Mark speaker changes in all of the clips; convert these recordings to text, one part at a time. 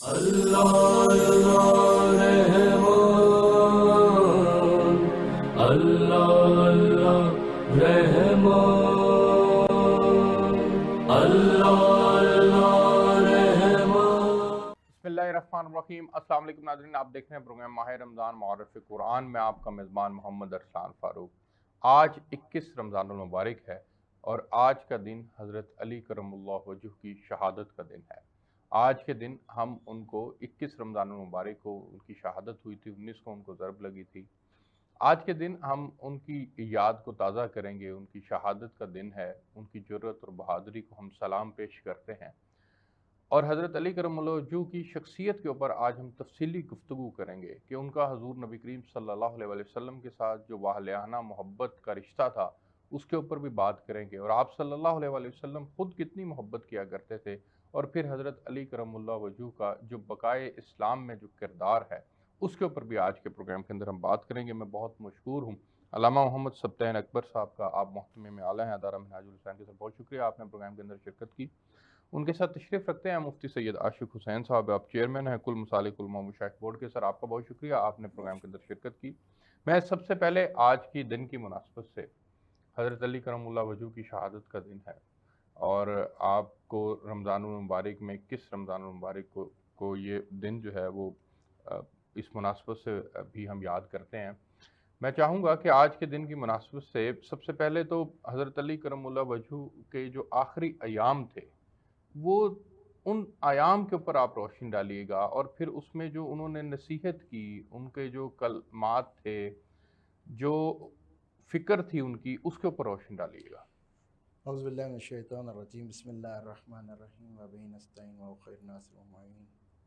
Speaker 1: اللہ اللہ رحمان، اللہ اللہ رحمان، اللہ اللہ رحمان۔
Speaker 2: بسم اللہ الرحمن الرحیم۔ السلام علیکم ناظرین، آپ دیکھ رہے ہیں پروگرام ماہ رمضان معرف قرآن میں آپ کا میزبان محمد ارسلان فاروق۔ آج 21 رمضان المبارک ہے اور آج کا دن حضرت علی کرم اللہ وجہ کی شہادت کا دن ہے۔ آج کے دن ہم ان کو 21 رمضان المبارک کو ان کی شہادت ہوئی تھی، 19 کو ان کو ضرب لگی تھی۔ آج کے دن ہم ان کی یاد کو تازہ کریں گے، ان کی شہادت کا دن ہے، ان کی جرأت اور بہادری کو ہم سلام پیش کرتے ہیں، اور حضرت علی کرم اللہ وجہ کی شخصیت کے اوپر آج ہم تفصیلی گفتگو کریں گے کہ ان کا حضور نبی کریم صلی اللہ علیہ وسلم کے ساتھ جو واہلیانہ محبت کا رشتہ تھا اس کے اوپر بھی بات کریں گے، اور آپ صلی اللہ علیہ وسلم خود کتنی محبت کیا کرتے تھے، اور پھر حضرت علی کرم اللہ وجہ کا جو بقائے اسلام میں جو کردار ہے اس کے اوپر بھی آج کے پروگرام کے اندر ہم بات کریں گے۔ میں بہت مشکور ہوں علامہ محمد سبطین اکبر صاحب کا، آپ محتمم اعلیٰ ہیں ادارہ منہاج الحسین کے ساتھ، بہت شکریہ آپ نے پروگرام کے اندر شرکت کی۔ ان کے ساتھ تشریف رکھتے ہیں مفتی سید عاشق حسین صاحب، آپ چیئرمین ہیں کل مسالک علماء مشائخ بورڈ کے۔ سر آپ کا بہت شکریہ، آپ نے پروگرام کے اندر شرکت کی۔ میں سب سے پہلے آج کی دن کی مناسبت سے، حضرت علی کرم اللہ وجہ کی شہادت کا دن ہے اور آپ کو رمضان المبارک میں 21 رمضان المبارک کو یہ دن جو ہے وہ اس مناسبت سے بھی ہم یاد کرتے ہیں۔ میں چاہوں گا کہ آج کے دن کی مناسبت سے سب سے پہلے تو حضرت علی کرم اللہ وجہ کے جو آخری ایام تھے وہ ان ایام کے اوپر آپ روشنی ڈالیے گا، اور پھر اس میں جو انہوں نے نصیحت کی، ان کے جو کلمات تھے، جو فکر تھی ان کی، اس کے اوپر روشنی ڈالیے گا۔
Speaker 3: اعوذ باللہ من الشیطان الرجیم، بسم اللہ الرحمن الرحیم، وبہ نستعین وخیر ناصر ومعین،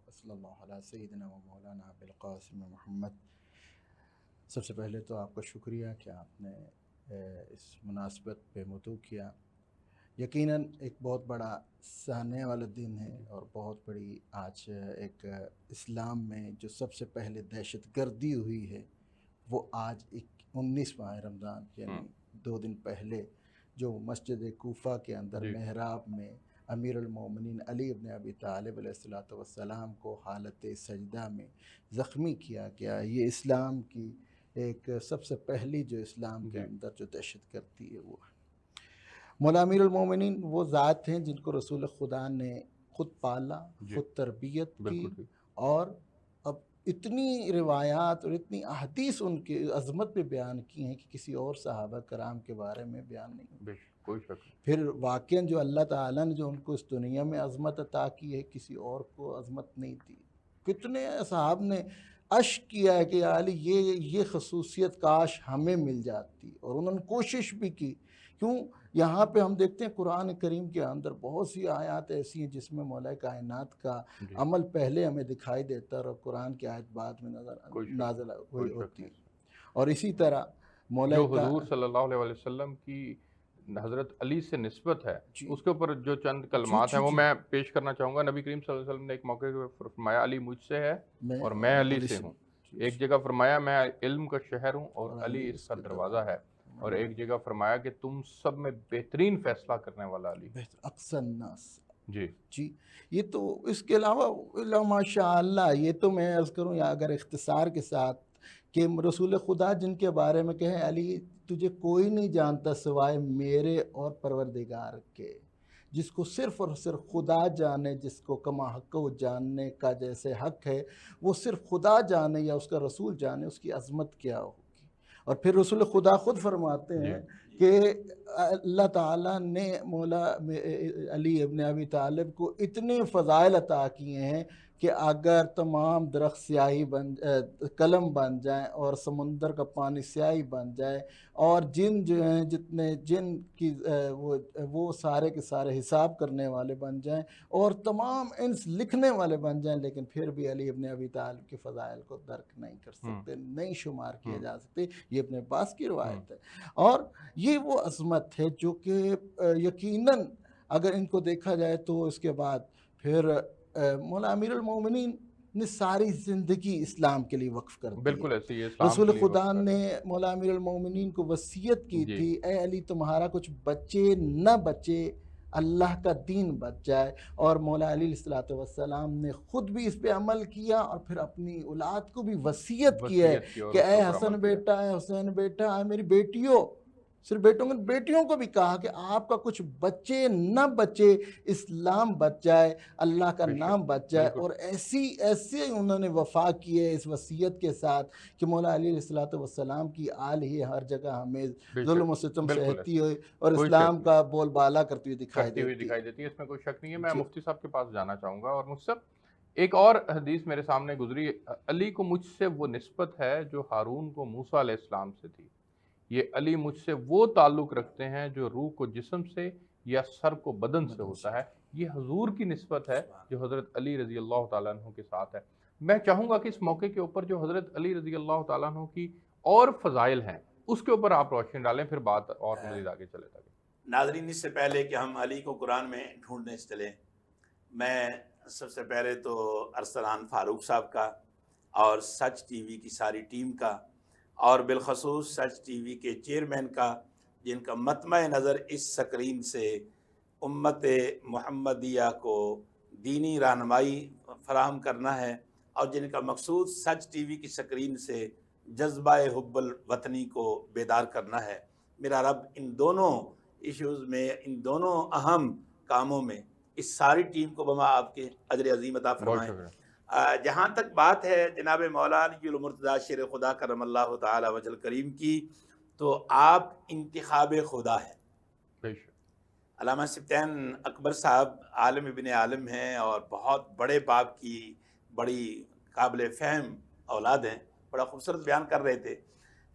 Speaker 3: وصلی اللہ علی سیدنا و مولانا بالقاسم محمد۔ سب سے پہلے تو آپ کا شکریہ کہ آپ نے اس مناسبت پہ مدعو کیا۔ یقیناً ایک بہت بڑا سہانے والا دن ہے، اور بہت بڑی آج ایک اسلام میں جو سب سے پہلے دہشت گردی ہوئی ہے وہ آج 19 ماہ رمضان یعنی 2 دن پہلے جو مسجد کوفہ کے اندر محراب میں امیر المومنین علی ابن ابی طالب علیہ السلام کو حالت سجدہ میں زخمی کیا گیا، یہ اسلام کی ایک سب سے پہلی جو اسلام کے اندر جو دہشت گردی ہے وہ ہے۔ مولا امیر المومنین وہ ذات ہیں جن کو رسول خدا نے خود پالا، خود تربیت کی، اور اب اتنی روایات اور اتنی احادیث ان کی عظمت پہ بیان کی ہیں کہ کسی اور صحابہ کرام کے بارے میں بیان نہیں ہوئی۔
Speaker 2: کوئی شک نہیں۔
Speaker 3: پھر واقعاً جو اللہ تعالیٰ نے جو ان کو اس دنیا میں عظمت عطا کی ہے کسی اور کو عظمت نہیں دی۔ کتنے صحاب نے عشق کیا ہے کہ یا علی یہ خصوصیت کاش ہمیں مل جاتی، اور انہوں نے کوشش بھی کی۔ کیوں؟ یہاں پہ ہم دیکھتے ہیں قرآن کریم کے اندر بہت سی آیات ایسی ہیں جس میں مولا کائنات کا عمل پہلے ہمیں دکھائی دیتا ہے اور قرآن کی آیت بعد میں نازل ہوئی ہوتی ہے۔ اور اسی طرح مولا
Speaker 2: جو حضور صلی اللہ علیہ وسلم کی حضرت علی سے نسبت ہے اس کے اوپر جو چند کلمات ہیں وہ میں پیش کرنا چاہوں گا۔ نبی کریم صلی اللہ علیہ وسلم نے ایک موقع پر فرمایا علی مجھ سے ہے اور میں علی سے ہوں۔ ایک جگہ فرمایا میں علم کا شہر ہوں اور علی اس کا دروازہ ہے، اور ایک جگہ فرمایا کہ تم سب میں بہترین فیصلہ کرنے والا علی،
Speaker 3: اقصى الناس۔
Speaker 2: جی
Speaker 3: یہ تو اس کے علاوہ ماشاء اللہ، یہ تو میں عرض کروں یا اگر اختصار کے ساتھ کہ رسول خدا جن کے بارے میں کہیں علی تجھے کوئی نہیں جانتا سوائے میرے اور پروردگار کے، جس کو صرف اور صرف خدا جانے، جس کو کما حق و جاننے کا جیسے حق ہے وہ صرف خدا جانے یا اس کا رسول جانے، اس کی عظمت کیا ہوگی۔ اور پھر رسول خدا خود فرماتے ہیں کہ اللہ تعالیٰ نے مولا علی ابن ابی طالب کو اتنے فضائل عطا کیے ہیں کہ اگر تمام درخت سیاہی قلم بن جائیں اور سمندر کا پانی سیاہی بن جائے اور جن جو ہیں جتنے جن کی وہ سارے کے سارے حساب کرنے والے بن جائیں اور تمام انس لکھنے والے بن جائیں، لیکن پھر بھی علی ابن ابی طالب کے فضائل کو درک نہیں کر سکتے، نہیں شمار کیے جا سکتے۔ یہ ابن عباس کی روایت ہے، اور یہ وہ عظمت ہے جو کہ یقیناً اگر ان کو دیکھا جائے تو اس کے بعد پھر مولا امیر المومنین نے ساری زندگی اسلام کے لیے وقف کر دی۔
Speaker 2: بالکل ایسے ہی
Speaker 3: رسول خدا نے مولا امیر المومنین کو وصیت کی تھی، اے علی تمہارا کچھ بچے نہ بچے اللہ کا دین بچ جائے۔ اور مولا علی علیہ السلام نے خود بھی اس پہ عمل کیا اور پھر اپنی اولاد کو بھی وصیت کی ہے
Speaker 2: وصیت کی اور
Speaker 3: کہ
Speaker 2: اس
Speaker 3: اے
Speaker 2: کے اوپر
Speaker 3: حسن
Speaker 2: عمل کیا۔
Speaker 3: بیٹا، اے حسین بیٹا، اے میری بیٹیوں، صرف بیٹیوں کو بھی کہا کہ آپ کا کچھ بچے نہ بچے، اسلام بچ جائے، اللہ کا
Speaker 2: بے شک،
Speaker 3: نام بچ جائے۔
Speaker 2: بالکل
Speaker 3: اور ایسے انہوں نے وفا کی ہے اس وصیت کے ساتھ کہ مولا علی علیہ السلام کی آل ہی ہر جگہ ہمیں
Speaker 2: بے
Speaker 3: ظلم و
Speaker 2: شک،
Speaker 3: ستم
Speaker 2: بالکل
Speaker 3: سہتی
Speaker 2: ایسا
Speaker 3: ہوئی اور
Speaker 2: کوئی شک
Speaker 3: اسلام
Speaker 2: نہیں،
Speaker 3: کا بول بالا کرتی ہوئی
Speaker 2: کرتی ہوئی
Speaker 3: دیتی
Speaker 2: دکھائی دیتی ہے، اس میں کوئی شک نہیں ہے۔ میں
Speaker 3: جی
Speaker 2: مفتی صاحب کے پاس جانا چاہوں گا، اور مجھ سے ایک اور حدیث میرے سامنے گزری، علی کو مجھ سے وہ نسبت ہے جو ہارون کو موسیٰ علیہ السلام سے تھی، یہ علی مجھ سے وہ تعلق رکھتے ہیں جو روح کو جسم سے یا سر کو بدن سے ہوتا ہے۔ یہ حضور کی نسبت ہے جو حضرت علی رضی اللہ تعالیٰ عنہ کے ساتھ ہے۔ میں چاہوں گا کہ اس موقع کے اوپر جو حضرت علی رضی اللہ تعالیٰ عنہ کی اور فضائل ہیں اس کے اوپر آپ روشنی ڈالیں، پھر بات اور مزید آگے چلے تاکہ
Speaker 4: ناظرین، اس سے پہلے کہ ہم علی کو قرآن میں ڈھونڈنے چلیں، میں سب سے پہلے تو ارسلان فاروق صاحب کا اور سچ ٹی وی کی ساری ٹیم کا اور بالخصوص سچ ٹی وی کے چیئرمین کا، جن کا مطمع نظر اس سکرین سے امت محمدیہ کو دینی رہنمائی فراہم کرنا ہے، اور جن کا مقصود سچ ٹی وی کی سکرین سے جذبہ حب الوطنی کو بیدار کرنا ہے۔ میرا رب ان دونوں ایشوز میں، ان دونوں اہم کاموں میں اس ساری ٹیم کو بما آپ کے اجر عظیم عطا
Speaker 2: بہت
Speaker 4: فرمائیں۔
Speaker 2: شکریہ۔
Speaker 4: جہاں تک بات ہے جناب مولا علی المرتضیٰ شیر خدا کرم اللہ تعالی وجہ کریم کی، تو آپ انتخاب خدا ہیں۔
Speaker 2: بے شک،
Speaker 4: علامہ سبطین اکبر صاحب عالم ابن عالم ہیں اور بہت بڑے باپ کی بڑی قابل فہم اولاد ہیں، بڑا خوبصورت بیان کر رہے تھے۔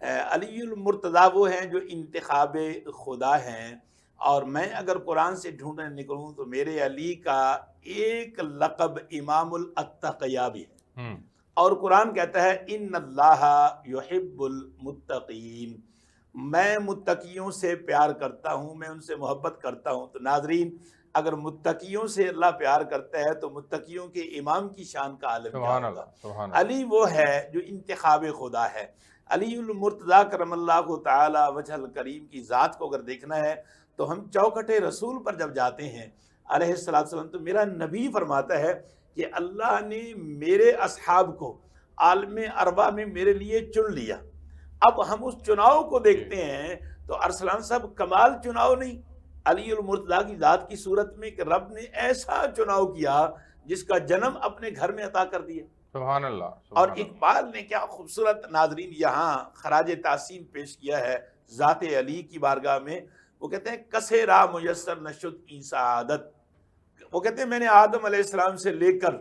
Speaker 4: علی المرتضیٰ وہ ہیں جو انتخاب خدا ہیں، اور میں اگر قرآن سے ڈھونڈنے نکلوں تو میرے علی کا ایک لقب امام الاتقیاء بھی ہے، اور قرآن کہتا ہے ان اللہ یحب المتقین، میں متقیوں سے پیار کرتا ہوں، میں ان سے محبت کرتا ہوں۔ تو ناظرین، اگر متقیوں سے اللہ پیار کرتا ہے تو متقیوں کے امام کی شان کا عالم کیا
Speaker 2: سبحان
Speaker 4: ہوگا۔
Speaker 2: اللہ، سبحان اللہ۔
Speaker 4: علی وہ ہے جو انتخاب خدا ہے۔ علی المرتضیٰ کرم اللہ تعالی وجہ الکریم کی ذات کو اگر دیکھنا ہے تو ہم چوکھٹ رسول پر جب جاتے ہیں علیہ السلام، تو میرا نبی فرماتا ہے کہ اللہ نے میرے اصحاب کو عالم ارواح میں میرے لیے چن لیا۔ اب ہم اس چناؤ کو دیکھتے ہیں تو ارسلان صاحب کمال چناؤ نہیں، علی المرتضیٰ کی ذات کی صورت میں کہ رب نے ایسا چناؤ کیا جس کا جنم اپنے گھر میں عطا کر دیا۔
Speaker 2: سبحان اللہ،
Speaker 4: اور
Speaker 2: سبحان اللہ۔
Speaker 4: اقبال نے کیا خوبصورت ناظرین یہاں خراج تحسین پیش کیا ہے ذات علی کی بارگاہ میں۔ وہ کہتے ہیں کسے راہ میسر نشد ای سعادت، وہ کہتے ہیں میں نے آدم علیہ السلام سے لے کر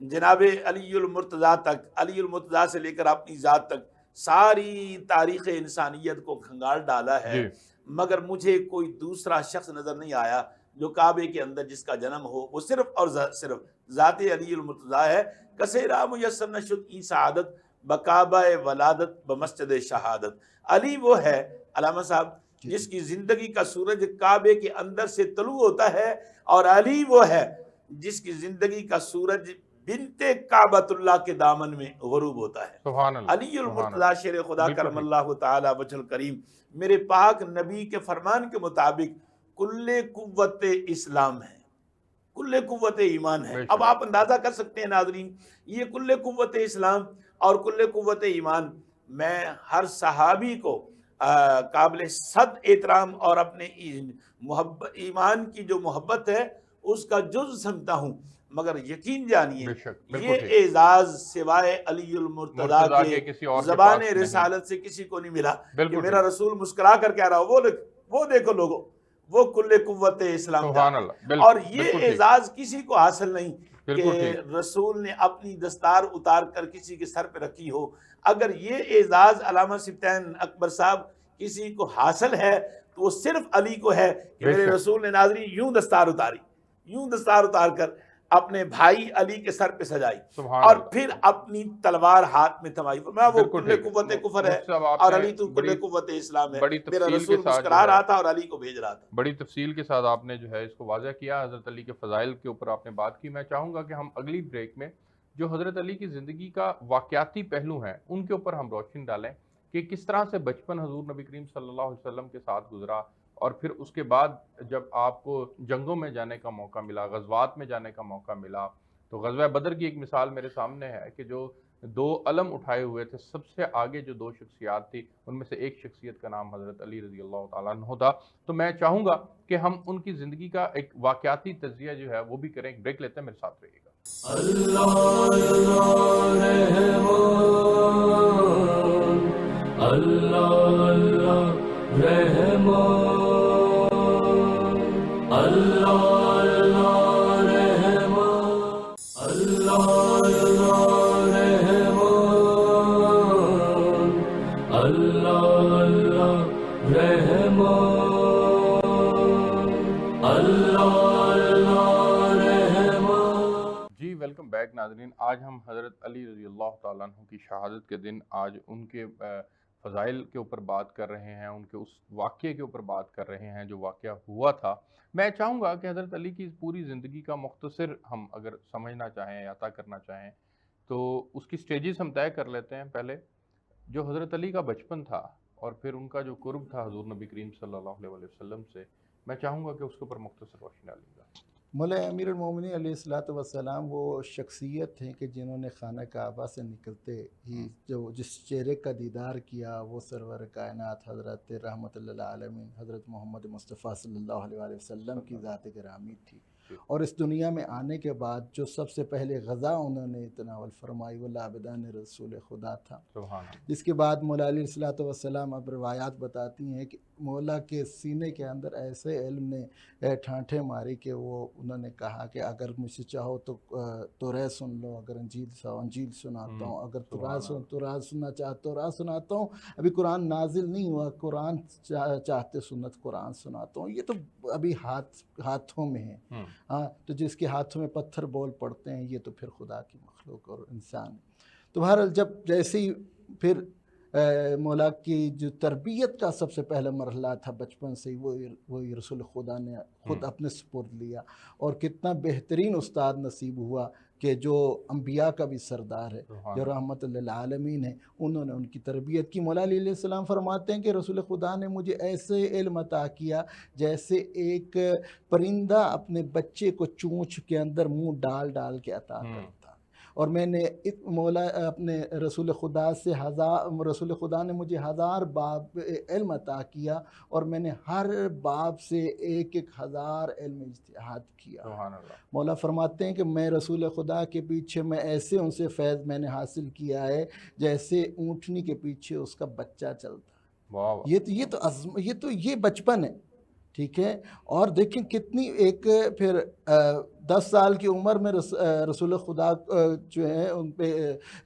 Speaker 4: جناب علی المرتضیٰ تک، علی المرتضیٰ سے لے کر اپنی ذات تک ساری تاریخ انسانیت کو کھنگال ڈالا ہے، مگر مجھے کوئی دوسرا شخص نظر نہیں آیا جو کعبے کے اندر جس کا جنم ہو، وہ صرف اور صرف ذات علی المرتضیٰ ہے۔ کسے راہ میسر نشد ای سعادت بکعبہ ولادت بمسجد شہادت۔ علی وہ ہے علامہ صاحب جس کی زندگی کا سورج کعبے کے اندر سے طلوع ہوتا ہے، اور علی وہ ہے جس کی زندگی کا سورج بنت کعبۃ اللہ کے دامن میں غروب ہوتا ہے۔
Speaker 2: سبحان اللہ،
Speaker 4: علی المرتضیٰ شیر خدا
Speaker 2: بالکل
Speaker 4: کرم
Speaker 2: ٹھیک۔
Speaker 4: اللہ تعالی وجہ الکریم میرے پاک نبی کے فرمان کے مطابق کل قوت اسلام ہے، کل قوت ایمان ہے۔
Speaker 2: بے شک۔
Speaker 4: اب آپ اندازہ کر سکتے ہیں ناظرین، یہ کل قوت اسلام اور کل قوت ایمان میں ہر صحابی کو قابل صد احترام اور اپنے ایمان کی جو محبت ہے اس کا جز سمجھتا ہوں، مگر یقین جانیے
Speaker 2: بے شک، بالکل
Speaker 4: یہ
Speaker 2: ٹھیک۔
Speaker 4: اعزاز سوائے علی المرتضیٰ
Speaker 2: مرتضیٰ
Speaker 4: کے
Speaker 2: کسی اور کے
Speaker 4: زبان
Speaker 2: پاس نہیں۔
Speaker 4: رسالت سے کسی کو نہیں ملا
Speaker 2: بالکل
Speaker 4: کہ میرا
Speaker 2: ٹھیک۔
Speaker 4: رسول مسکرا کر کہہ رہا ہو وہ دیکھو لوگو، وہ کل قوت اسلام
Speaker 2: سبحان
Speaker 4: جانتے ہیں۔
Speaker 2: اللہ، بالکل،
Speaker 4: اور
Speaker 2: بالکل
Speaker 4: یہ
Speaker 2: ٹھیک،
Speaker 4: اعزاز کسی کو حاصل نہیں
Speaker 2: بالکل
Speaker 4: کہ
Speaker 2: ٹھیک۔
Speaker 4: رسول نے اپنی دستار اتار کر کسی کے سر پہ رکھی ہو۔ اگر یہ اعزاز علامہ سبطین اکبر صاحب کسی کو حاصل ہے تو وہ صرف علی کو ہے کہ
Speaker 2: بے
Speaker 4: میرے
Speaker 2: شک۔
Speaker 4: رسول نے ناظرین یوں دستار اتاری، یوں دستار اتار کر اپنے بھائی علی کے سر پہ سجائی،
Speaker 2: سبحان
Speaker 4: اور
Speaker 2: اللہ۔
Speaker 4: پھر اپنی تلوار ہاتھ میں تھمائی، فرمایا وہ
Speaker 2: بالکل
Speaker 4: کل
Speaker 2: ٹھیک۔
Speaker 4: قوت کفر ہے
Speaker 2: مفتی صاحب، آپ
Speaker 4: اور
Speaker 2: نے
Speaker 4: علی تو کل
Speaker 2: بڑی
Speaker 4: قوت اسلام ہے۔
Speaker 2: بڑی
Speaker 4: میرا
Speaker 2: تفصیل
Speaker 4: رسول
Speaker 2: کے ساتھ
Speaker 4: مسکرا
Speaker 2: جو
Speaker 4: رہا
Speaker 2: ہے
Speaker 4: تھا اور علی کو بھیج رہا تھا۔
Speaker 2: بڑی تفصیل کے ساتھ آپ نے جو ہے اس کو واضح کیا، حضرت علی کے فضائل کے اوپر آپ نے بات کی۔ میں چاہوں گا کہ ہم اگلی بریک میں جو حضرت علی کی زندگی کا واقعاتی پہلو ہیں ان کے اوپر ہم روشنی ڈالیں کہ کس طرح سے بچپن حضور نبی کریم صلی اللہ علیہ وسلم کے ساتھ گزرا اور پھر اس کے بعد جب آپ کو جنگوں میں جانے کا موقع ملا، غزوات میں جانے کا موقع ملا، تو غزوہ بدر کی ایک مثال میرے سامنے ہے کہ جو 2 علم اٹھائے ہوئے تھے، سب سے آگے جو 2 شخصیات تھی ان میں سے ایک شخصیت کا نام حضرت علی رضی اللہ تعالیٰ عنہ تھا۔ تو میں چاہوں گا کہ ہم ان کی زندگی کا ایک واقعاتی تجزیہ جو ہے وہ بھی کریں۔ ایک بریک لیتے ہیں، میرے ساتھ رہیے گا۔ جی ویلکم بیک ناظرین، آج ہم حضرت علی رضی اللہ تعالیٰ عنہ کی شہادت کے دن آج ان کے فضائل کے اوپر بات کر رہے ہیں، ان کے اس واقعے کے اوپر بات کر رہے ہیں جو واقعہ ہوا تھا۔ میں چاہوں گا کہ حضرت علی کی پوری زندگی کا مختصر ہم اگر سمجھنا چاہیں، عطا کرنا چاہیں تو اس کی سٹیجز ہم طے کر لیتے ہیں۔ پہلے جو حضرت علی کا بچپن تھا اور پھر ان کا جو قرب تھا حضور نبی کریم صلی اللہ علیہ وسلم سے، میں چاہوں گا کہ اس کے اوپر مختصر روشنی ڈالیں گا۔
Speaker 3: مولا امیر المومنین علیہ الصلوۃ والسلام وہ شخصیت ہیں کہ جنہوں نے خانہ کعبہ سے نکلتے ہی جس چہرے کا دیدار کیا وہ سرور کائنات حضرت رحمت للعالمین حضرت محمد مصطفیٰ صلی اللہ علیہ وآلہ وسلم کی ذات گرامی تھی، اور اس دنیا میں آنے کے بعد جو سب سے پہلے غذا انہوں نے تناول فرمائی وہ لابدان رسول خدا تھا۔ جس کے بعد مولا علیہ الصلوۃ والسلام اب روایات بتاتی ہیں کہ مولا کے سینے کے اندر ایسے علم نے ٹھانٹھے ماری کہ وہ انہوں نے کہا کہ اگر مجھ سے چاہو تو تورات سن لو، اگر انجیل سناتا ہوں، اگر تورات سننا چاہتے ہو تورات سناتا ہوں، ابھی قرآن نازل نہیں ہوا، قرآن چاہتے سنت قرآن سناتا ہوں، یہ تو ابھی ہاتھوں میں ہے۔ ہاں، تو جس کے ہاتھوں میں پتھر بول پڑتے ہیں یہ تو پھر خدا کی مخلوق اور انسان ہے۔ تو بہرحال جب جیسے ہی پھر مولا کی جو تربیت کا سب سے پہلا مرحلہ تھا بچپن سے ہی وہی رسول خدا نے خود اپنے سپرد لیا، اور کتنا بہترین استاد نصیب ہوا کہ جو انبیاء کا بھی سردار ہے، جو رحمت للعالمین ہے، انہوں نے ان کی تربیت کی۔ مولا علیہ السلام فرماتے ہیں کہ رسول خدا نے مجھے ایسے علم عطا کیا جیسے ایک پرندہ اپنے بچے کو چونچ کے اندر منہ ڈال ڈال کے عطا کرتا، اور میں نے مولا اپنے رسول خدا نے مجھے 1000 باب علم عطا کیا، اور میں نے ہر باب سے 1000 علم اجتہاد کیا۔ مولا فرماتے ہیں کہ میں رسول خدا کے پیچھے میں ایسے ان سے فیض میں نے حاصل کیا ہے جیسے اونٹنی کے پیچھے اس کا بچہ چلتا۔ یہ بچپن ہے، ٹھیک ہے۔ اور دیکھیں کتنی ایک پھر 10 سال کی عمر میں رسول خدا جو ہیں ان پہ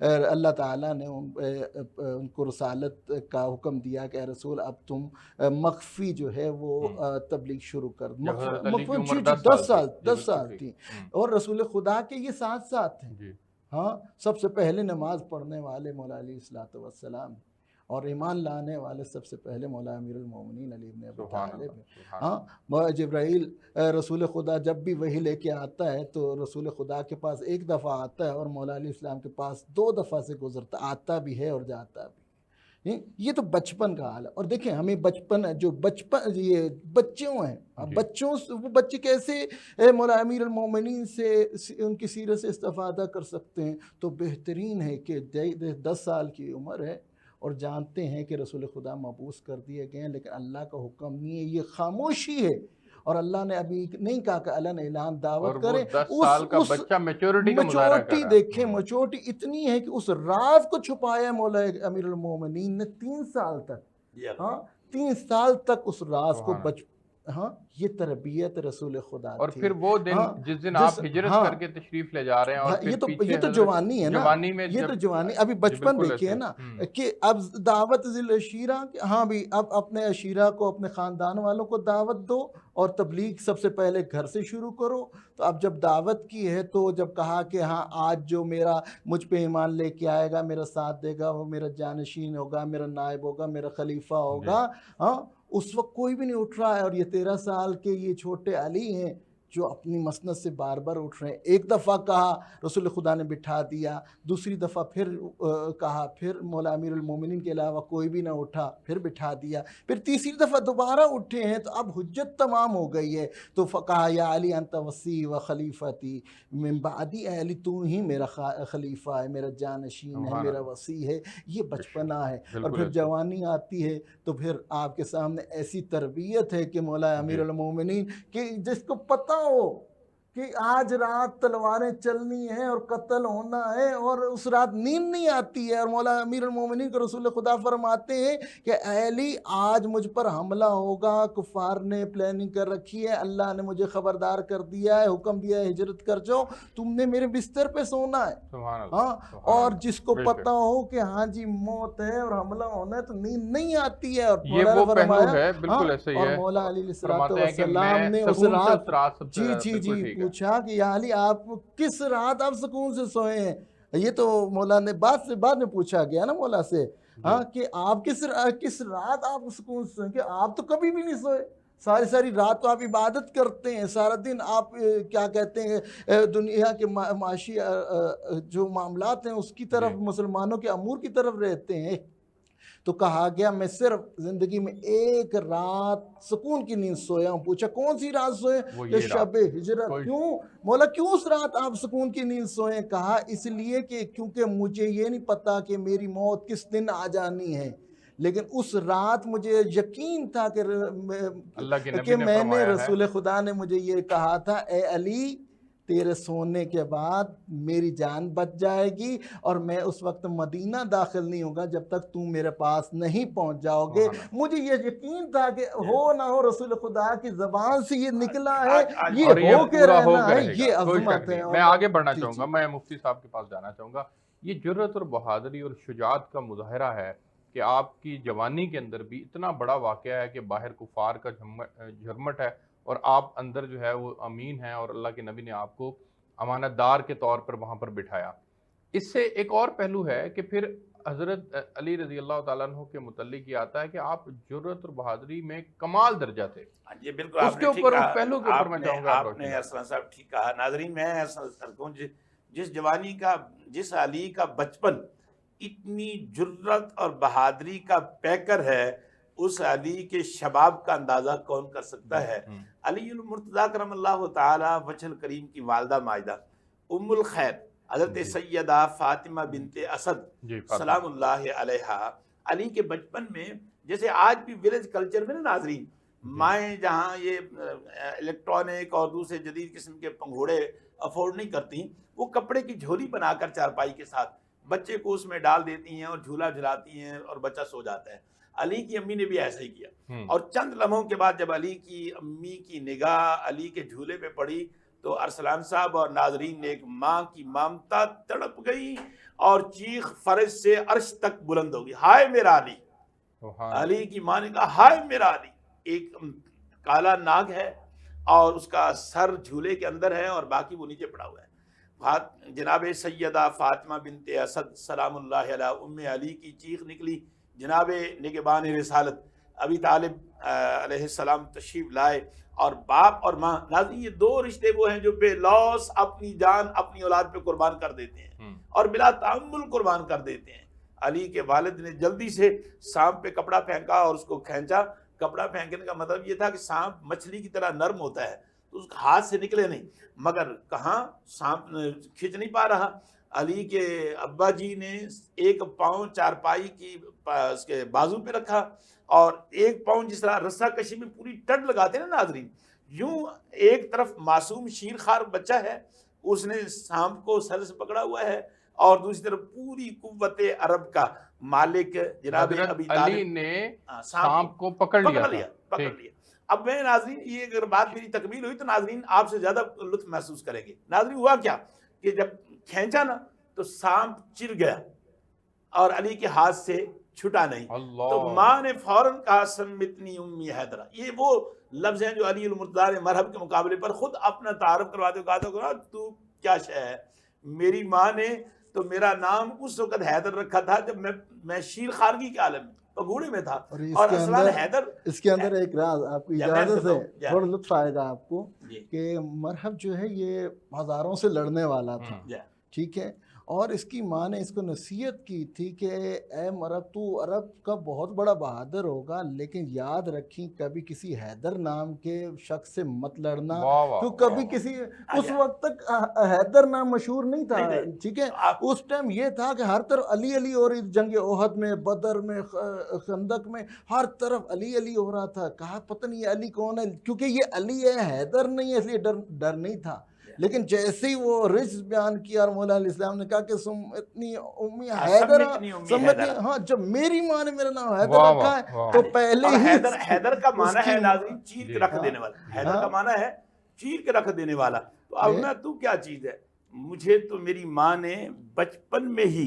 Speaker 3: اللہ تعالیٰ نے ان کو رسالت کا حکم دیا کہ اے رسول اب تم مخفی جو ہے وہ تبلیغ شروع کر۔ 10 سال تھی، اور رسول خدا کے یہ 7 ساتھ ہیں۔ ہاں، سب سے پہلے نماز پڑھنے والے مولا علیہ الصلوۃ والسلام، اور ایمان لانے والے سب سے پہلے مولا امیر المومنین علی بن ابی طالب ہیں۔ ہاں، جبرائیل رسول خدا جب بھی وحی لے کے آتا ہے تو رسول خدا کے پاس 1 دفعہ آتا ہے، اور مولا علیہ السلام کے پاس 2 دفعہ سے گزرتا، آتا بھی ہے اور جاتا بھی۔ یہ تو بچپن کا حال ہے۔ اور دیکھیں ہمیں یہ بچوں ہیں، وہ بچے کیسے مولا امیر المومنین سے ان کی سیرت سے استفادہ کر سکتے ہیں؟ تو بہترین ہے کہ 10 سال کی عمر ہے اور جانتے ہیں کہ رسول خدا مبعوث کر دیے گئے ہیں، لیکن اللہ کا حکم نہیں ہے، یہ خاموشی ہے، اور اللہ نے ابھی نہیں کہا کہ اللہ نے اعلان دعوت کرے۔
Speaker 2: 10 سال کا بچہ میچورٹی کا مظاہرہ کر رہا ہے۔
Speaker 3: دیکھیں میچورٹی اتنی ہے کہ اس راز کو چھپایا مولا امیر المومنین نے 3 سال تک۔ ہاں، 3 سال تک اس راز کو ہاں، یہ تربیت رسول خدا تھی۔
Speaker 2: اور پھر وہ دن جس دن آپ ہجرت کر کے تشریف لے جا رہے ہیں، اور
Speaker 3: یہ تو جوانی ہے نا، یہ تو جوانی، ابھی بچپن دیکھیے نا کہ اب دعوت ذی العشیرہ، ہاں بھی اب اپنے عشیرہ کو، اپنے خاندان والوں کو دعوت دو، اور تبلیغ سب سے پہلے گھر سے شروع کرو۔ تو اب جب دعوت کی ہے تو جب کہا کہ ہاں آج جو مجھ پہ ایمان لے کے آئے گا، میرا ساتھ دے گا، وہ میرا جانشین ہوگا، میرا نائب ہوگا، میرا خلیفہ ہوگا، ہاں، اس وقت کوئی بھی نہیں اٹھ رہا ہے۔ اور یہ 13 سال کے یہ چھوٹے علی ہیں جو اپنی مسند سے بار بار اٹھ رہے ہیں. ایک دفعہ کہا رسول خدا نے بٹھا دیا, دوسری دفعہ پھر کہا, پھر مولا امیر المومنین کے علاوہ کوئی بھی نہ اٹھا, پھر بٹھا دیا, پھر تیسری دفعہ دوبارہ اٹھے ہیں تو اب حجت تمام ہو گئی ہے. تو کہا یا علی انت وصی و خلیفتی من بعدی, اے علی تو ہی میرا خلیفہ ہے, میرا جانشین ہے, میرا وصی ہے. یہ بچپنا ہے. اور پھر جوانی آتی ہے تو پھر آپ کے سامنے ایسی تربیت ہے کہ مولا امیر المومنین کہ جس کو پتہ ہو کہ آج رات تلواریں چلنی ہیں اور قتل ہونا ہے, اور اس رات نیند نہیں آتی ہے, اور مولا امیر المومنین کو رسول خدا فرماتے ہیں کہ اے علی آج مجھ پر حملہ ہوگا, کفار نے پلاننگ کر رکھی ہے, اللہ نے مجھے خبردار کر دیا ہے, حکم دیا ہے ہجرت کر جاؤ, تم نے میرے بستر پہ سونا ہے. ہاں, اور جس کو پتہ ہو کہ ہاں جی موت ہے اور حملہ ہونا ہے تو نیند نہیں آتی ہے. اور
Speaker 2: یہ وہ پہلو ہے, بالکل ایسے ہی ہے.
Speaker 3: اور مولا علیہ السلام نے اس رات جی پوچھا کہ یا علی آپ کس رات آپ سکون سے سوئے ہیں. یہ تو مولا نے بعد میں پوچھا گیا نا مولا سے, ہاں, کہ آپ کس رات آپ سکون سے سوئے, کہ آپ تو کبھی بھی نہیں سوئے, ساری رات تو آپ عبادت کرتے ہیں, سارا دن آپ کیا کہتے ہیں دنیا کے معاشی جو معاملات ہیں اس کی طرف, مسلمانوں کے امور کی طرف رہتے ہیں. تو کہا گیا میں صرف زندگی میں ایک رات سکون کی نیند سویا ہوں. پوچھا کون سی رات سوئے, کہ شب ہجرت. کیوں مولا, کیوں اس رات آپ سکون کی نیند سوئے؟ کہا اس لیے کہ کیونکہ مجھے یہ نہیں پتا کہ میری موت کس دن آ جانی ہے, لیکن اس رات مجھے یقین تھا کہ میں نے رسول خدا نے مجھے یہ کہا تھا اے علی تیرے سونے کے بعد میری جان بچ جائے گی, اور میں اس وقت مدینہ داخل نہیں ہوگا جب تک تم میرے پاس نہیں پہنچ جاؤ گے. مجھے یہ یقین تھا کہ ہو نہ ہو رسول خدا کی زبان سے یہ نکلا ہے, یہ ہو کے رہنا ہے, یہ عظمت ہے.
Speaker 2: میں آگے بڑھنا چاہوں گا, میں مفتی صاحب کے پاس جانا چاہوں گا. یہ جرأت اور بہادری اور شجاعت کا مظاہرہ ہے کہ آپ کی جوانی کے اندر بھی اتنا بڑا واقعہ ہے کہ باہر کفار کا جھرمٹ ہے اور آپ اندر جو ہے وہ امین ہیں, اور اللہ کے نبی نے آپ کو امانت دار کے طور پر وہاں پر بٹھایا. اس سے ایک اور پہلو ہے کہ پھر حضرت علی رضی اللہ تعالیٰ عنہ کے متعلق یہ آتا ہے کہ آپ جرأت اور بہادری میں کمال درجہ تھے.
Speaker 4: جی بالکل,
Speaker 2: اس کے اوپر, اس پہلو کے اوپر میں چاہوں گا.
Speaker 4: آپ نے ارسلان صاحب ٹھیک کہا. ناظرین میں جس جوانی کا, جس علی کا بچپن اتنی جرأت اور بہادری کا پیکر ہے, اس علی کے شباب کا اندازہ کون کر سکتا ہے. علی المرتضیٰ کرم اللہ تعالی وجہ الکریم کی والدہ ماجدہ ام الخیر حضرت سیدہ فاطمہ بنت اسد سلام اللہ علیہا, علی کے بچپن میں جیسے آج بھی ولیج کلچر میں نا ناظرین, مائیں جہاں یہ الیکٹرانک اور دوسرے جدید قسم کے پنگھوڑے افورڈ نہیں کرتی, وہ کپڑے کی جھولی بنا کر چارپائی کے ساتھ بچے کو اس میں ڈال دیتی ہیں اور جھولا جھلاتی ہیں اور بچہ سو جاتا ہے. علی کی امی نے بھی ایسا ہی کیا, اور چند لمحوں کے بعد جب علی کی امی کی نگاہ علی کے جھولے پہ پڑی تو ارسلان صاحب اور ناظرین نے ایک ماں کی مامتا تڑپ گئی اور چیخ فرش سے عرش تک بلند ہوگی, ہائے میرا علی. علی کی ماں نے کہا ہائے میرا علی. ایک کالا ناگ ہے اور اس کا سر جھولے کے اندر ہے اور باقی وہ نیچے پڑا ہوا ہے. جناب سیدہ فاطمہ بنت اسد سلام اللہ علیہ ام علی کی چیخ نکلی. جناب نگہبان رسالت ابی طالب علیہ السلام تشریف لائے, اور باپ اور ماں, ناظرین یہ دو رشتے وہ ہیں جو بے لوث اپنی جان اپنی اولاد پہ قربان کر دیتے ہیں اور بلا تعمل قربان کر دیتے ہیں. علی کے والد نے جلدی سے سانپ پہ کپڑا پھینکا اور اس کو کھینچا. کپڑا پھینکنے کا مطلب یہ تھا کہ سانپ مچھلی کی طرح نرم ہوتا ہے تو اس ہاتھ سے نکلے نہیں, مگر کہاں سانپ کھینچ نہیں پا رہا. علی کے ابا جی نے ایک پاؤں چارپائی کی اس کے بازو پہ رکھا اور ایک پاؤں جس طرح رسا کشی میں پوری ٹڈ لگاتے نا ناظرین, یوں ایک طرف معصوم شیر خوار بچہ ہے, اس نے سانپ کو سر سے پکڑا ہوا ہے, اور دوسری طرف پوری قوت عرب کا مالک جناب ابی طالب
Speaker 2: علی نے سانپ کو پکڑ لیا.
Speaker 4: اب میں ناظرین یہ اگر بات میری تکمیل ہوئی تو ناظرین آپ سے زیادہ لطف محسوس کریں گے. ناظرین ہوا کیا کہ جب کھینچا نا تو سانپ چر گیا اور علی کے ہاتھ سے چھٹا نہیں. تو ماں نے فوراً کہا سمتنی امی حیدرہ. یہ وہ لفظ ہیں جو علی المرتضیٰ نے مرحب کے مقابلے پر خود اپنا تعارف کرواتے ہوئے کہا تھا تو کیا شے ہے. میری ماں نے تو میرا نام اس وقت حیدر رکھا تھا جب میں شیر خارگی کے عالم میں, پگوڑے میں تھا.
Speaker 3: اور اس
Speaker 4: اور
Speaker 3: کے
Speaker 4: اصلاً
Speaker 3: اندر
Speaker 4: حیدر
Speaker 3: اس کے اندر ایک راز آپ کی
Speaker 4: یا میں
Speaker 3: اجازت
Speaker 4: کہتا ہوں،
Speaker 3: سے
Speaker 4: یا
Speaker 3: بڑا لطف آئے گا آپ کو
Speaker 4: جی
Speaker 3: کہ مرحب جو ہے یہ ہزاروں سے لڑنے والا تھا،
Speaker 4: جی
Speaker 3: ٹھیک ہے، اور اس کی ماں نے اس کو نصیحت کی تھی کہ اے مرحب تو عرب کا بہت بڑا بہادر ہوگا، لیکن یاد رکھیں کبھی کسی حیدر نام کے شخص سے مت لڑنا،
Speaker 2: واہ واہ
Speaker 3: تو
Speaker 2: واہ
Speaker 3: کبھی
Speaker 2: واہ۔
Speaker 3: کسی اس
Speaker 4: اچھا،
Speaker 3: وقت تک حیدر نام مشہور نہیں تھا،
Speaker 4: نہیں تھے.
Speaker 3: ٹھیک ہے،
Speaker 4: تو آپ
Speaker 3: اس ٹائم یہ تھا کہ ہر طرف علی علی ہو رہی، جنگ احد میں، بدر میں، خندق میں، ہر طرف علی علی ہو رہا تھا. کہا پتہ نہیں یہ علی کون ہے، کیونکہ یہ علی ہے حیدر نہیں ہے، اس لیے ڈر نہیں تھا. لیکن جیسے ہی وہ رجز بیان کیا اور مولا علیہ السلام نے کہا کہ تم اتنی امی حیدر
Speaker 4: سمتنی امی
Speaker 3: سمجھتے
Speaker 4: حیدر.
Speaker 3: ہاں، جب میری ماں نے میرا نام حیدر
Speaker 2: واہ
Speaker 3: رکھا
Speaker 2: واہ
Speaker 3: ہے
Speaker 2: واہ۔
Speaker 3: تو پہلے
Speaker 4: اور
Speaker 3: ہی
Speaker 4: حیدر کا معنی ہے ناظرین چیر
Speaker 2: جی۔
Speaker 4: کے رکھ
Speaker 3: ہاں،
Speaker 4: دینے والا. حیدر
Speaker 3: ہاں،
Speaker 4: کا معنی ہے چیر کے رکھ دینے والا. تو اب میں تو کیا چیز ہے، مجھے تو میری ماں نے بچپن میں ہی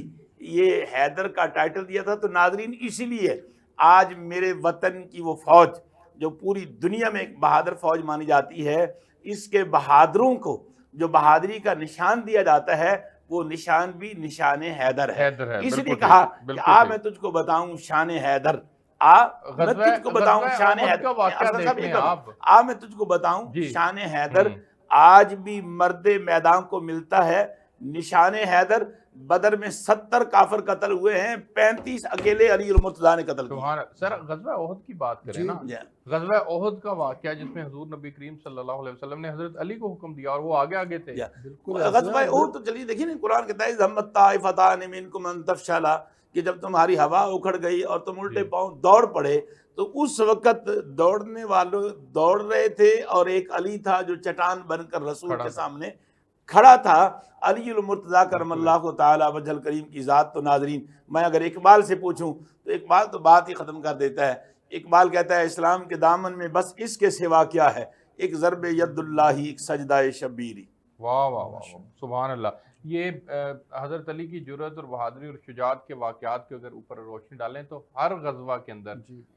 Speaker 4: یہ حیدر کا ٹائٹل دیا تھا. تو ناظرین اسی لیے آج میرے وطن کی وہ فوج جو پوری دنیا میں ایک بہادر فوج مانی جاتی ہے، اس کے بہادروں کو جو بہادری کا نشان دیا جاتا ہے وہ نشان بھی نشان حیدر ہے.
Speaker 2: حیدر ہے،
Speaker 4: اس
Speaker 2: بالکل
Speaker 4: لیے
Speaker 2: ٹھیک،
Speaker 4: کہا کہ
Speaker 2: بالکل
Speaker 4: آ
Speaker 2: ٹھیک۔
Speaker 4: میں تجھ کو بتاؤں شان حیدر، آ میں
Speaker 2: غزوہ
Speaker 4: تجھ کو بتاؤں
Speaker 2: غزوہ
Speaker 4: شان
Speaker 2: احد
Speaker 4: حیدر.
Speaker 2: کا واقعہ
Speaker 4: اصغر
Speaker 2: دیکھ
Speaker 4: صاحب
Speaker 2: لیں
Speaker 4: ایک
Speaker 2: آپ۔
Speaker 4: آ میں تجھ کو بتاؤں
Speaker 2: جی۔
Speaker 4: شان حیدر. آج بھی مرد میدان کو ملتا ہے نشان حیدر. بدر میں 70 کافر قتل ہوئے ہیں، 35 اکیلے علی المرتضیٰ نے قتل کیے.
Speaker 2: سبحان سر، غزوہ احد کی بات کریں
Speaker 3: جی،
Speaker 2: نا،
Speaker 4: جی.
Speaker 2: غزوہ احد کا واقعہ جس میں حضور نبی کریم صلی اللہ علیہ وسلم نے حضرت علی کو حکم دیا اور وہ آگے آگے تھے.
Speaker 3: بالکل
Speaker 4: غزوہ احد تو چلیے دیکھیے نا، قرآن کہتا ہے ذمت طائفتان منکم ان تفشلا، کہ جب تمہاری ہوا اکھڑ گئی اور تم الٹے پاؤں دوڑ پڑے، تو اس وقت دوڑنے والوں دوڑ رہے تھے اور ایک علی تھا جو چٹان بن کر رسول
Speaker 2: کھڑا
Speaker 4: کے
Speaker 2: تھا۔
Speaker 4: سامنے کھڑا تھا. علی المرتضیٰ کرم اللہ تعالی وجہ الکریم کی ذات. تو ناظرین میں اگر اقبال سے پوچھوں تو اقبال تو بات ہی ختم کر دیتا ہے. اقبال کہتا ہے اسلام کے دامن میں بس اس کے سوا کیا ہے، ایک ضرب ید اللہ ایک سجدہ شبیری.
Speaker 2: واہ واہ واہ، سبحان اللہ. یہ حضرت علی کی جرأت اور بہادری اور شجاعت کے واقعات کے اگر اوپر روشنی ڈالیں تو ہر غزوہ کے اندر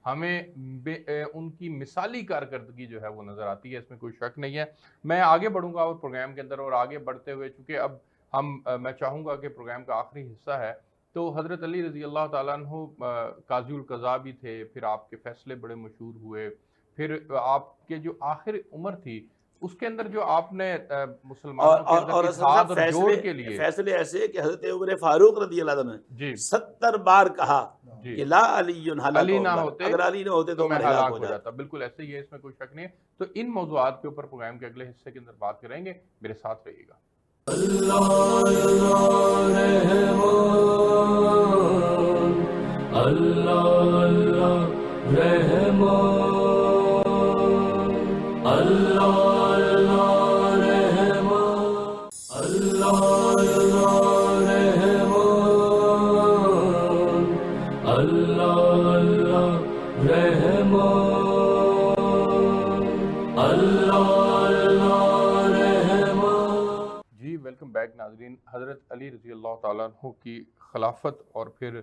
Speaker 2: ہمیں ان کی مثالی کارکردگی جو ہے وہ نظر آتی ہے، اس میں کوئی شک نہیں ہے. میں آگے بڑھوں گا اور پروگرام کے اندر، اور آگے بڑھتے ہوئے چونکہ اب میں چاہوں گا کہ پروگرام کا آخری حصہ ہے، تو حضرت علی رضی اللہ تعالیٰ عنہ قاضی القضاء بھی تھے، پھر آپ کے فیصلے بڑے مشہور ہوئے، پھر آپ کے جو آخر عمر تھی اس کے اندر جو آپ نے مسلمانوں کے اندر اتحاد اور جوڑ کے لیے
Speaker 4: فیصلے ایسے کہ حضرت عمر فاروق رضی اللہ عنہ
Speaker 2: جی
Speaker 4: 70 بار کہا
Speaker 2: جی
Speaker 4: کہ لا علی
Speaker 2: علی نہ ہوتے
Speaker 4: اگر علی نہ ہوتے تو
Speaker 2: میں
Speaker 4: عمر
Speaker 2: ہلاک ہو جاتا. بالکل ایسے ہی ہے، اس میں کوئی شک نہیں ہے. تو ان موضوعات کے اوپر پروگرام کے اگلے حصے کے اندر بات کریں گے، میرے ساتھ رہیے گا.
Speaker 1: اللہ اللہ رحمان، اللہ اللہ رحمان، اللہ اللہ رحمان، اللہ اللہ رحمان، اللہ اللہ رحمان.
Speaker 2: جی ویلکم بیک ناظرین. حضرت علی رضی اللہ تعالیٰ عنہ کی خلافت اور پھر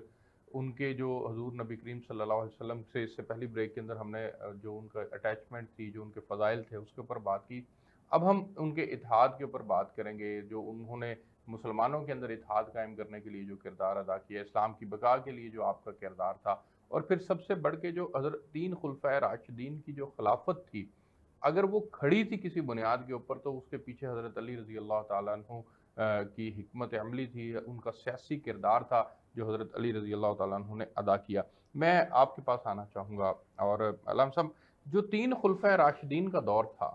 Speaker 2: ان کے جو حضور نبی کریم صلی اللہ علیہ وسلم سے اس سے پہلی بریک کے اندر ہم نے جو ان کا اٹیچمنٹ تھی، جو ان کے فضائل تھے، اس کے اوپر بات کی. اب ہم ان کے اتحاد کے اوپر بات کریں گے، جو انہوں نے مسلمانوں کے اندر اتحاد قائم کرنے کے لیے جو کردار ادا کیا، اسلام کی بقا کے لیے جو آپ کا کردار تھا، اور پھر سب سے بڑھ کے جو حضرت 3 خلفائے راشدین کی جو خلافت تھی، اگر وہ کھڑی تھی کسی بنیاد کے اوپر تو اس کے پیچھے حضرت علی رضی اللہ تعالیٰ عنہ کی حکمت عملی تھی، ان کا سیاسی کردار تھا جو حضرت علی رضی اللہ تعالیٰ عنہ نے ادا کیا. میں آپ کے پاس آنا چاہوں گا، اور علامہ صاحب جو 3 خلفائے راشدین کا دور تھا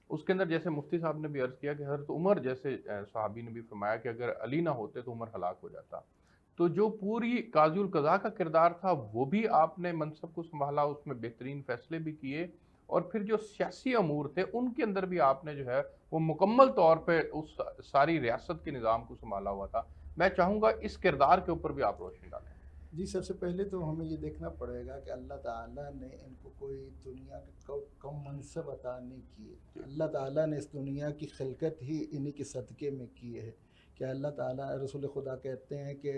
Speaker 2: اس کے اندر جیسے مفتی صاحب نے بھی عرض کیا کہ حضرت عمر جیسے صحابی نے بھی فرمایا کہ اگر علی نہ ہوتے تو عمر ہلاک ہو جاتا. تو جو پوری قاضی القضاء کا کردار تھا وہ بھی آپ نے منصب کو سنبھالا، اس میں بہترین فیصلے بھی کیے، اور پھر جو سیاسی امور تھے ان کے اندر بھی آپ نے جو ہے وہ مکمل طور پہ اس ساری ریاست کے نظام کو سنبھالا ہوا تھا. میں چاہوں گا اس کردار کے اوپر بھی آپ روشنی ڈالیں.
Speaker 3: جی سب سے پہلے تو ہمیں یہ دیکھنا پڑے گا کہ اللہ تعالیٰ نے ان کو کوئی دنیا کا کم منصب عطا نہیں کیے. اللہ تعالیٰ نے اس دنیا کی خلقت ہی انہی کے صدقے میں کی ہے. کہ اللہ تعالیٰ رسول خدا کہتے ہیں کہ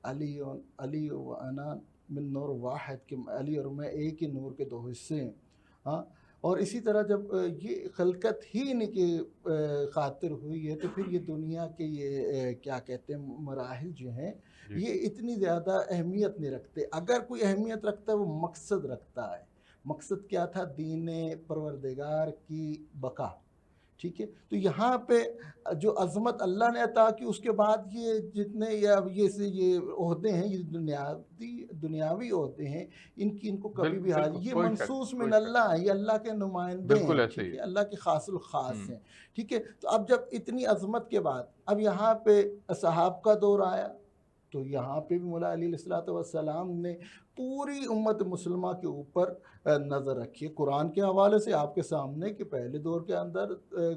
Speaker 3: علی و انا من نور واحد، کہ علی اور میں ایک ہی نور کے 2 حصے ہیں. ہاں، اور اسی طرح جب یہ خلقت ہی ان کی خاطر ہوئی ہے تو پھر یہ دنیا کے یہ کیا کہتے ہیں مراحل جو ہیں یہ اتنی زیادہ اہمیت نہیں رکھتے. اگر کوئی اہمیت رکھتا ہے وہ مقصد رکھتا ہے. مقصد کیا تھا؟ دین پروردگار کی بقا. ٹھیک ہے، تو یہاں پہ جو عظمت اللہ نے عطا کی، اس کے بعد یہ جتنے یہ عہدے ہیں، یہ دنیاوی عہدے ہیں، ان کو کبھی بھی یہ منصوص من اللہ ہیں، یہ اللہ کے نمائندے ہیں، ٹھیک ہے، اللہ کے خاص الخاص ہیں. ٹھیک ہے، تو اب جب اتنی عظمت کے بعد اب یہاں پہ اصحاب کا دور آیا تو یہاں پہ بھی مولا علیہ الصلوۃ والسلام نے پوری امت مسلمہ کے اوپر نظر رکھی ہے. قرآن کے حوالے سے آپ کے سامنے کہ پہلے دور کے اندر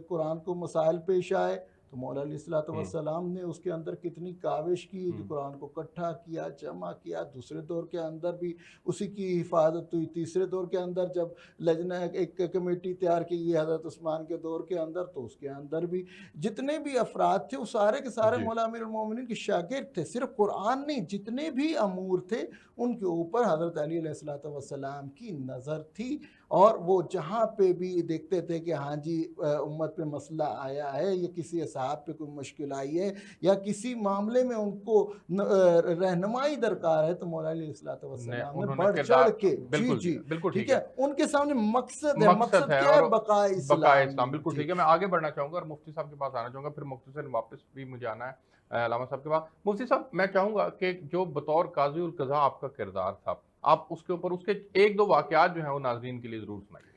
Speaker 3: قرآن کو مسائل پیش آئے تو مولا علیہ الصلوۃ والسلام نے اس کے اندر کتنی کاوش کی کہ قرآن کو اکٹھا کیا، جمع کیا. دوسرے دور کے اندر بھی اسی کی حفاظت ہوئی. تیسرے دور کے اندر جب لجنہ ایک کمیٹی تیار کی گئی حضرت عثمان کے دور کے اندر تو اس کے اندر بھی جتنے بھی افراد تھے وہ سارے کے سارے مولا امیر المومنین کے شاگرد تھے. صرف قرآن نہیں، جتنے بھی امور تھے ان کے اوپر حضرت علی علیہ الصلوۃ والسلام کی نظر تھی. اور وہ جہاں پہ بھی دیکھتے تھے کہ ہاں جی امت پہ مسئلہ آیا ہے یا کسی اصحاب پہ کوئی مشکل آئی ہے یا کسی معاملے میں ان کو رہنمائی درکار ہے تو مولا علیہ الصلوۃ والسلام نے بڑھ چڑھ کے جی ٹھیک ہے ان کے سامنے مقصد ہے. مقصد کیا ہے؟ بقائے اسلام.
Speaker 2: بالکل ٹھیک ہے. میں آگے بڑھنا چاہوں گا اور مفتی صاحب کے پاس آنا چاہوں گا، پھر مختصر واپس بھی مجھے آنا ہے علامہ صاحب کے پاس. مفتی صاحب میں چاہوں گا کہ جو بطور قاضی القضاء آپ کا کردار تھا، آپ اس کے اوپر اس کے ایک دو واقعات جو ہیں وہ ناظرین کے لیے ضرور سنائیے.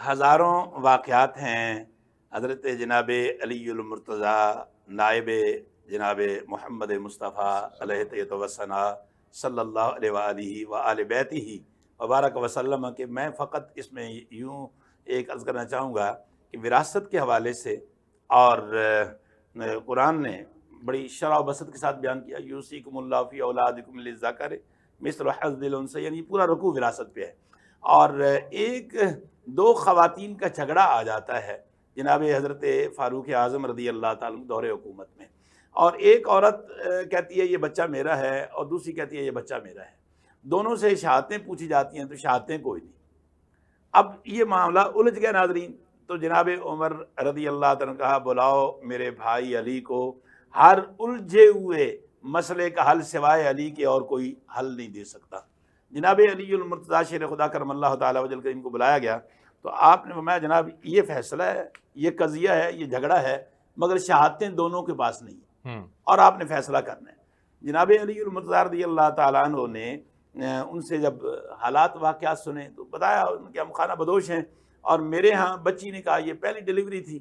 Speaker 4: ہزاروں واقعات ہیں. حضرت جناب علی المرتضیٰ نائب جناب محمد مصطفیٰ علیہ تیت وسنا صلی اللہ علیہ وآلہ وآل بیتہ وبارک وسلم کہ میں فقط اس میں یوں ایک عرض کرنا چاہوں گا کہ وراثت کے حوالے سے اور قرآن نے بڑی شرح و بسط کے ساتھ بیان کیا یوصیکم اللہ فی اولادکم للذکر مثل حظ الانثیین، یعنی پورا رکوع وراثت پہ ہے. اور ایک دو خواتین کا جھگڑا آ جاتا ہے جناب حضرت فاروق اعظم رضی اللہ تعالیٰ دور حکومت میں، اور ایک عورت کہتی ہے یہ بچہ میرا ہے اور دوسری کہتی ہے یہ بچہ میرا ہے. دونوں سے شہادتیں پوچھی جاتی ہیں تو شہادتیں کوئی نہیں. اب یہ معاملہ الجھ گیا ناظرین. تو جناب عمر رضی اللہ تعالیٰ نے کہا بلاؤ میرے بھائی علی کو، ہر الجھے ہوئے مسئلے کا حل سوائے علی کے اور کوئی حل نہیں دے سکتا. جناب علی المرتضیٰ شیر خدا کرم اللہ تعالیٰ وجل کریم کو بلایا گیا تو آپ نے فرمایا جناب یہ فیصلہ ہے، یہ قضیہ ہے، یہ جھگڑا ہے، مگر شہادتیں دونوں کے پاس نہیں ہیں اور آپ نے فیصلہ کرنا ہے. جناب علی المرتضیٰ رضی اللہ تعالیٰ عنہ نے ان سے جب حالات واقعات سنے تو بتایا ان کے ہم خانہ بدوش ہیں اور میرے ہاں بچی نے کہا یہ پہلی ڈیلیوری تھی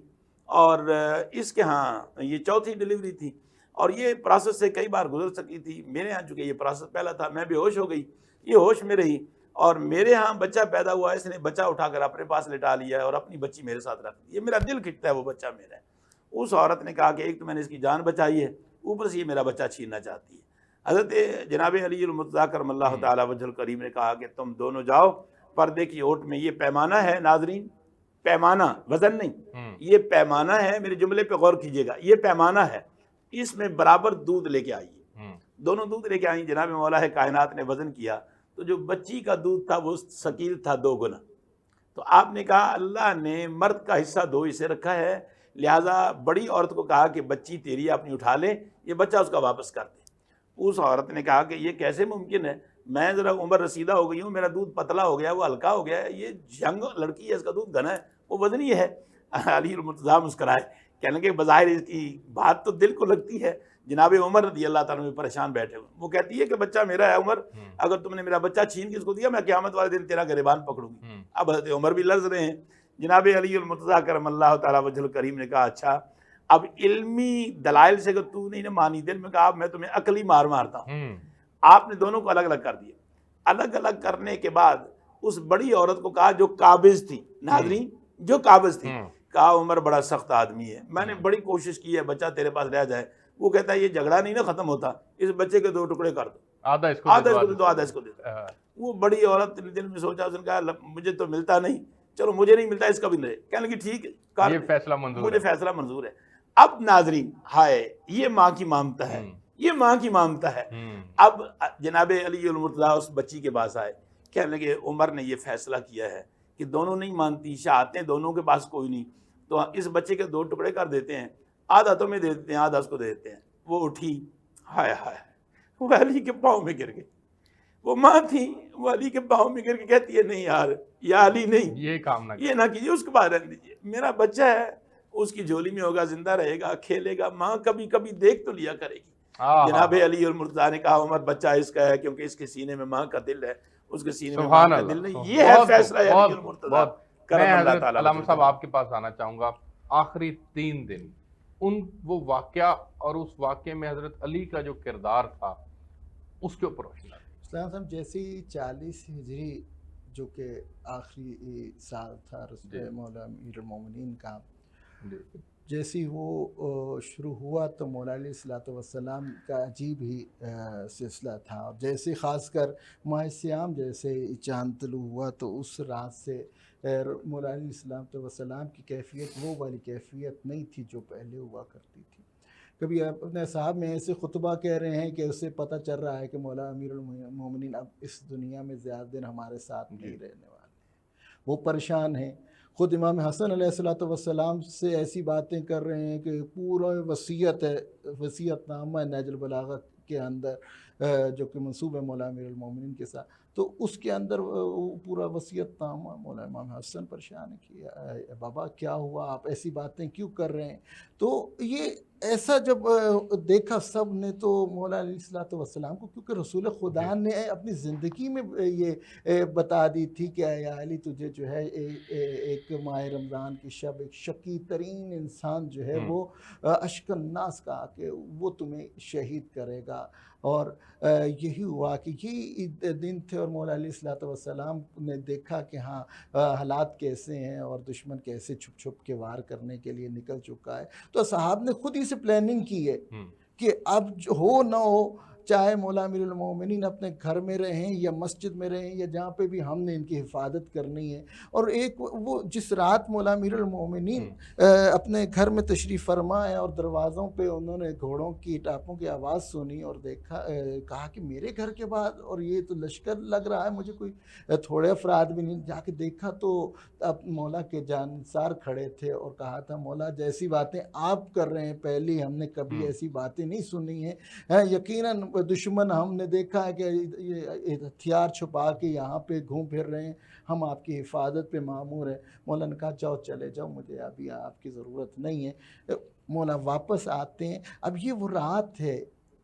Speaker 4: اور اس کے ہاں یہ چوتھی ڈیلیوری تھی اور یہ پروسیس سے کئی بار گزر سکی تھی. میرے ہاں چونکہ یہ پروسیس پہلا تھا میں بے ہوش ہو گئی، یہ ہوش میں رہی اور میرے ہاں بچہ پیدا ہوا، اس نے بچہ اٹھا کر اپنے پاس لٹا لیا ہے اور اپنی بچی میرے ساتھ رکھ دی. یہ میرا دل کھٹتا ہے، وہ بچہ میرا ہے. اس عورت نے کہا کہ ایک تو میں نے اس کی جان بچائی ہے، اوپر سے یہ میرا بچہ چھیننا چاہتی ہے. حضرت جناب علی المرتضیٰ کرم اللہ تعالیٰ وجہ الکریم نے کہا کہ تم دونوں جاؤ پردے کی اوٹ میں. یہ پیمانہ ہے ناظرین، پیمانہ وزن نہیں، یہ پیمانہ ہے. میرے جملے پہ غور کیجیے گا، یہ پیمانہ ہے، اس میں برابر دودھ لے کے آئیے. دونوں دودھ لے کے آئیں. جناب مولا کائنات نے وزن کیا تو جو بچی کا دودھ تھا وہ ثقیل تھا 2 گنا. تو آپ نے کہا اللہ نے مرد کا حصہ 2 حصے رکھا ہے، لہٰذا بڑی عورت کو کہا کہ بچی تیری اپنی اٹھا لے، یہ بچہ اس کا واپس کر دے. اس عورت نے کہا کہ یہ کیسے ممکن ہے، میں ذرا عمر رسیدہ ہو گئی ہوں، میرا دودھ پتلا ہو گیا، وہ ہلکا ہو گیا ہے، یہ ینگ لڑکی ہے، اس کا دودھ گھنا ہے، وہ وزنی ہے. علی المرتضیٰ مسکرائے، کہنے لگے بظاہر اس کی بات تو دل کو لگتی ہے. جناب عمر رضی اللہ تعالیٰ میں پریشان بیٹھے ہوئے. وہ کہتی ہے کہ بچہ میرا ہے عمر، اگر تم نے میرا بچہ چھین کے اس کو دیا میں قیامت والے دن تیرا گریبان پکڑوں گی. اب حضرت عمر بھی لرز رہے ہیں. جناب علی المرتضیٰ کرم اللہ تعالیٰ وجہ الکریم نے کہا اچھا اب علمی دلائل سے کہ تو نہیں مانی، دل میں کہا اب میں تمہیں عقلی مار مارتا ہوں. آپ نے دونوں کو الگ الگ کر دیا. الگ الگ کرنے کے بعد اس بڑی عورت کو کہا جو قابض تھی، ناظرین جو قابض تھی، کہا عمر بڑا سخت آدمی ہے، میں نے بڑی کوشش کی ہے بچہ تیرے پاس رہ جائے. وہ کہتا ہے یہ جھگڑا نہیں نا ختم ہوتا، اس بچے کے 2 ٹکڑے کر دو، آدھا اس کو دے دو آدھا اس کو دے دو. وہ بڑی عورت نے دل میں سوچا، اس نے کہا مجھے تو ملتا نہیں، چلو مجھے نہیں ملتا اس کا بھی نہیں. کہنے لگی ٹھیک ہے، مجھے فیصلہ منظور ہے. اب ناظرین ہائے یہ ماں کی مامتا ہے، یہ ماں کی مامتا ہے. اب جناب علی المرتضیٰ اس بچی کے پاس آئے، کہنے لگے عمر نے یہ فیصلہ کیا ہے کہ دونوں نہیں مانتی، شہادتیں دونوں کے پاس کوئی نہیں، تو اس بچے کے 2 ٹکڑے کر دیتے ہیں، آدھا تمہیں دے دیتے ہیں، آدھا اس کو دے دیتے ہیں۔ وہ اٹھی، ہائے ہائے، وہ علی کے پاؤں میں گر گئی۔ وہ ماں تھی، وہ علی کے پاؤں میں گر کے کہتی ہے نہیں یار، یا علی نہیں،
Speaker 2: یہ کام نہ
Speaker 4: یہ نہ کیجیے، اس کے بعد رہنے دیجیے، میرا بچہ ہے، اس کی جھولی میں ہوگا، زندہ رہے گا، کھیلے گا، ماں کبھی کبھی دیکھ تو لیا کرے گی۔ جناب علی المرتضیٰ نے کہا عمر بچہ اس کا ہے کیونکہ اس کے سینے میں ماں کا دل ہے، اس کے سینے میں ماں کا دل نہیں۔ یہ ہے فیصلہ علی المرتضیٰ کرم
Speaker 2: میں
Speaker 4: اللہ
Speaker 2: حضرت
Speaker 4: تعالیٰ۔
Speaker 2: علامہ صاحب آپ کے پاس آنا چاہوں گا، آخری 3 دن وہ واقعہ اور اس واقعے میں حضرت علی کا جو کردار تھا اس کے اوپر روشنی ڈالیں۔
Speaker 3: صاحب جیسے 40 ہجری جو کہ آخری سال تھا مولا امیر المومنین کا، جیسے وہ شروع ہوا تو مولا علیہ الصلوۃ والسلام کا عجیب ہی سلسلہ تھا۔ جیسے خاص کر ماہ سیام جیسے چاند طلوع ہوا تو اس رات سے مولا علیہ الصلوۃ والسلام کی کیفیت وہ والی کیفیت نہیں تھی جو پہلے ہوا کرتی تھی۔ کبھی اپنے صاحب میں ایسے خطبہ کہہ رہے ہیں کہ اسے پتہ چل رہا ہے کہ مولا امیر المومنین اب اس دنیا میں زیادہ دن ہمارے ساتھ نہیں رہنے والے، وہ پریشان ہیں۔ خود امام حسن علیہ الصلوۃ والسلام سے ایسی باتیں کر رہے ہیں کہ پورا وصیت ہے، وصیت نامہ ہے نہج البلاغہ کے اندر جو کہ منسوب ہے مولا امیر المومنین کے ساتھ، تو اس کے اندر پورا وصیت نامہ مولا امام حسن پریشان کیا، بابا کیا ہوا، آپ ایسی باتیں کیوں کر رہے ہیں؟ تو یہ ایسا جب دیکھا سب نے تو مولا علیہ الصلوۃ والسلام کو، کیونکہ رسول خدا نے اپنی زندگی میں یہ بتا دی تھی کہ اے علی تجھے جو ہے ایک ماہ رمضان کی شب ایک شقی ترین انسان جو ہے وہ اشک الناس کا کہ وہ تمہیں شہید کرے گا، اور یہی ہوا کہ یہی دن تھے، اور مولا علیہ الصلوۃ والسلام نے دیکھا کہ ہاں حالات کیسے ہیں اور دشمن کیسے چھپ چھپ کے وار کرنے کے لیے نکل چکا ہے، تو صحاب نے خود ہی سے پلاننگ کی ہے کہ اب جو ہو نہ ہو، چاہے مولا امیر المومنین اپنے گھر میں رہیں یا مسجد میں رہیں یا جہاں پہ بھی ہم نے ان کی حفاظت کرنی ہے۔ اور ایک وہ جس رات مولا امیر المومنین اپنے گھر میں تشریف فرما ہے اور دروازوں پہ انہوں نے گھوڑوں کی ٹاپوں کی آواز سنی اور دیکھا، کہا کہ میرے گھر کے بعد اور یہ تو لشکر لگ رہا ہے، مجھے کوئی تھوڑے افراد بھی نہیں، جا کے دیکھا تو اب مولا کے جانثار کھڑے تھے اور کہا تھا مولا جیسی باتیں آپ کر رہے ہیں پہلی ہم نے کبھی ایسی باتیں نہیں سنی ہیں، یقیناً دشمن ہم نے دیکھا ہے کہ یہ ہتھیار چھپا کے یہاں پہ گھوم پھر رہے ہیں، ہم آپ کی حفاظت پہ مامور ہیں۔ مولا نے کہا جاؤ چلے جاؤ، مجھے ابھی آپ کی ضرورت نہیں ہے۔ مولا واپس آتے ہیں۔ اب یہ وہ رات ہے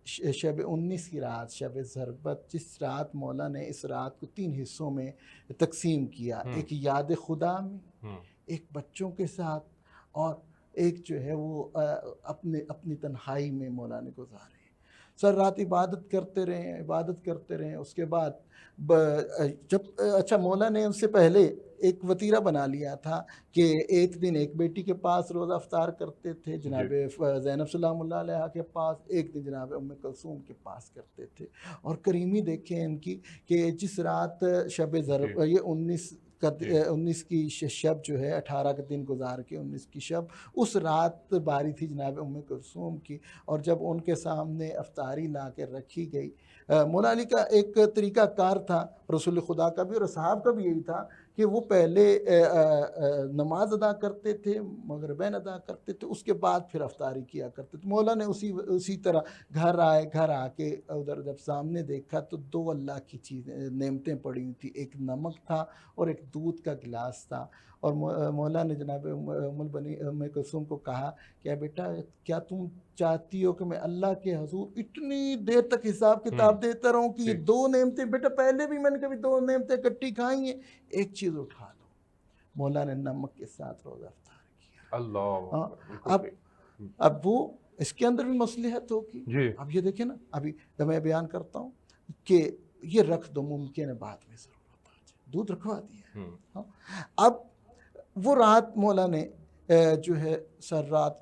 Speaker 3: شب 19 کی رات، شب ضربت، جس رات مولا نے اس رات کو 3 حصوں میں تقسیم کیا، ایک یاد خدا میں، ایک بچوں کے ساتھ، اور ایک جو ہے وہ اپنی تنہائی میں مولا نے گزارے۔ سر رات عبادت کرتے رہے، اس کے بعد جب اچھا مولا نے ان سے پہلے ایک وطیرہ بنا لیا تھا کہ ایک دن ایک بیٹی کے پاس روزہ افطار کرتے تھے جناب زینب سلام اللہ علیہ کے پاس، ایک دن جناب ام کلثوم کے پاس کرتے تھے۔ اور کریمی دیکھیں ان کی کہ جس رات شب ضرب، یہ 19 کی شب جو ہے، 18 کا دن گزار کے 19 کی شب، اس رات باری تھی جناب ام کلثوم کی، اور جب ان کے سامنے افطاری لا کے رکھی گئی، مولا علی کا ایک طریقہ کار تھا، رسول خدا کا بھی اور صحاب کا بھی یہی تھا کہ وہ پہلے نماز ادا کرتے تھے، مغربین ادا کرتے تھے، اس کے بعد پھر افطاری کیا کرتے تھے۔ مولا نے اسی طرح گھر آ کے ادھر جب سامنے دیکھا تو 2 اللہ کی چیزیں نعمتیں پڑی ہوئی تھیں، ایک نمک تھا اور ایک دودھ کا گلاس تھا، اور مولا نے جناب ام کلثوم کو کہا کہ بیٹا کیا تم چاہتی ہو کہ میں اللہ کے حضور اتنی دیر تک حساب کتاب دیتا رہوں کہ یہ 2 نعمتیں، بیٹا پہلے بھی میں نے کبھی 2 نعمتیں اکٹھی کھائی ہیں، ایک چیز اٹھا لو۔ مولا نے نمک کے ساتھ روزہ افطار کیا۔ اللہ اب وہ اس کے اندر بھی مصلحت ہوگی۔ اب یہ دیکھیں نا، ابھی میں بیان کرتا ہوں کہ یہ رکھ دو، ممکن ہے بعد میں ضرورت آ جائے، دودھ رکھوا دیا۔ اب وہ رات مولا نے جو ہے سر رات